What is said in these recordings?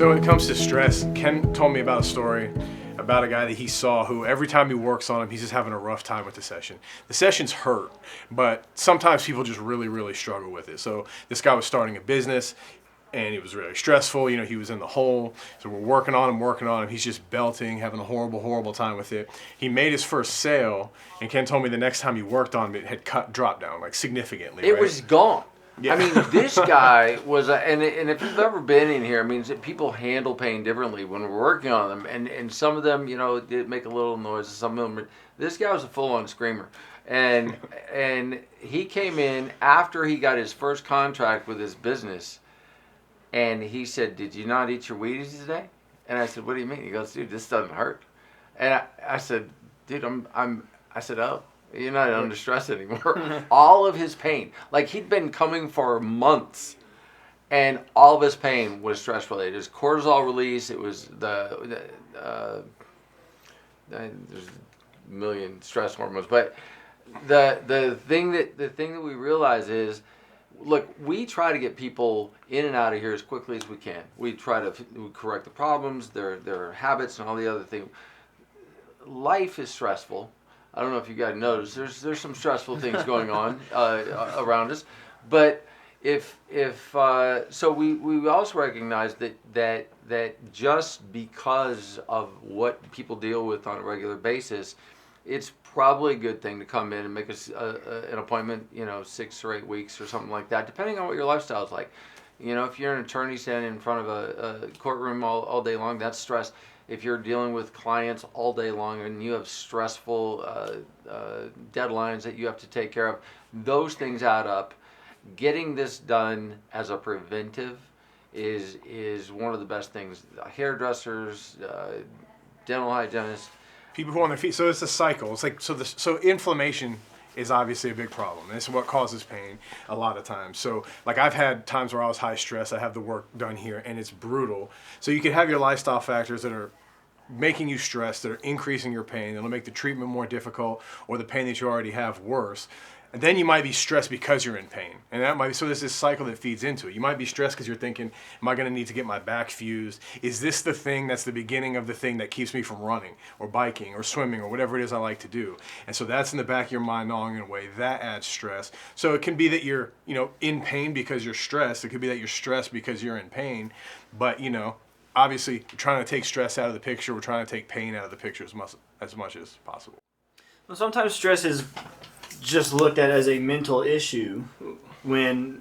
So when it comes to stress, Ken told me about a story about a guy that he saw who every time he works on him, he's just having a rough time with the session. The sessions hurt, but sometimes people just really, really struggle with it. So this guy was starting a business and it was really stressful. You know, he was in the hole. So we're working on him. He's just belting, having a horrible, horrible time with it. He made his first sale, and Ken told me the next time he worked on it, it had dropped down like significantly. It was gone. Yeah. I mean, this guy was, and if you've ever been in here, I mean, people handle pain differently when we're working on them, and some of them, you know, did make a little noise. Some of them, this guy was a full-on screamer, and he came in after he got his first contract with his business, and he said, "Did you not eat your Wheaties today?" And I said, "What do you mean?" He goes, "Dude, this doesn't hurt." And I said, "Dude, I said, oh. You're not under stress anymore." All of his pain, like he'd been coming for months, and all of his pain was stress related. His cortisol release. It was there's a million stress hormones, but the thing that we realize is, look, we try to get people in and out of here as quickly as we can. We try to correct the problems, their habits, and all the other things. Life is stressful. I don't know if you guys noticed. There's some stressful things going on around us, but so we also recognize that just because of what people deal with on a regular basis, it's probably a good thing to come in and make an appointment, 6 or 8 weeks or something like that, depending on what your lifestyle is like. If you're an attorney standing in front of a courtroom all day long, that's stress. If you're dealing with clients all day long and you have stressful deadlines that you have to take care of, those things add up. Getting this done as a preventive is one of the best things. Hairdressers, dental hygienists, people who are on their feet. So it's a cycle. It's like so inflammation is obviously a big problem. And it's what causes pain a lot of times. So like I've had times where I was high stress, I have the work done here and it's brutal. So you could have your lifestyle factors that are making you stressed, that are increasing your pain, that'll make the treatment more difficult or the pain that you already have worse. And then you might be stressed because you're in pain. And that might be, so there's this cycle that feeds into it. You might be stressed because you're thinking, am I going to need to get my back fused? Is this the thing that's the beginning of the thing that keeps me from running or biking or swimming or whatever it is I like to do? And so that's in the back of your mind gnawing away. That adds stress. So it can be that you're, in pain because you're stressed. It could be that you're stressed because you're in pain. But, obviously we're trying to take stress out of the picture. We're trying to take pain out of the picture as much as possible. Well, sometimes stress is just looked at as a mental issue when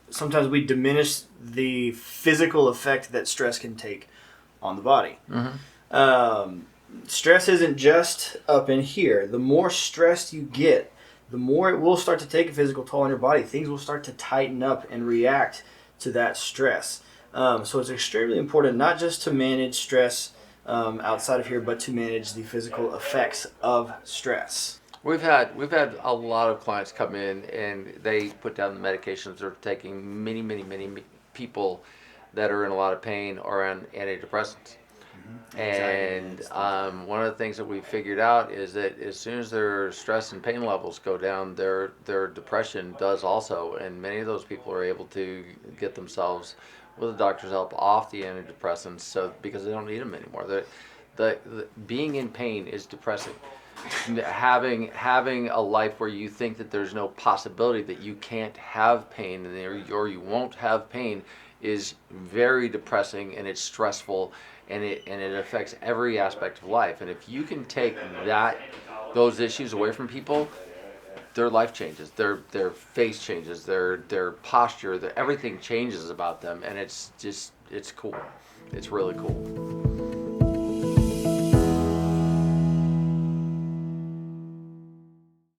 sometimes we diminish the physical effect that stress can take on the body. Mm-hmm. Stress isn't just up in here. The more stressed you get, the more it will start to take a physical toll on your body. Things will start to tighten up and react to that stress. So it's extremely important not just to manage stress outside of here, but to manage the physical effects of stress. We've had a lot of clients come in and they put down the medications they're taking. Many people that are in a lot of pain are on antidepressants. Mm-hmm. And one of the things that we figured out is that as soon as their stress and pain levels go down, their depression does also. And many of those people are able to get themselves, with the doctor's help, off the antidepressants, because they don't need them anymore. The being in pain is depressing. Having a life where you think that there's no possibility that you can't have pain or you won't have pain is very depressing, and it's stressful, and it affects every aspect of life. And if you can take those issues away from people, their life changes, their face changes, their posture, everything changes about them, and it's cool. It's really cool.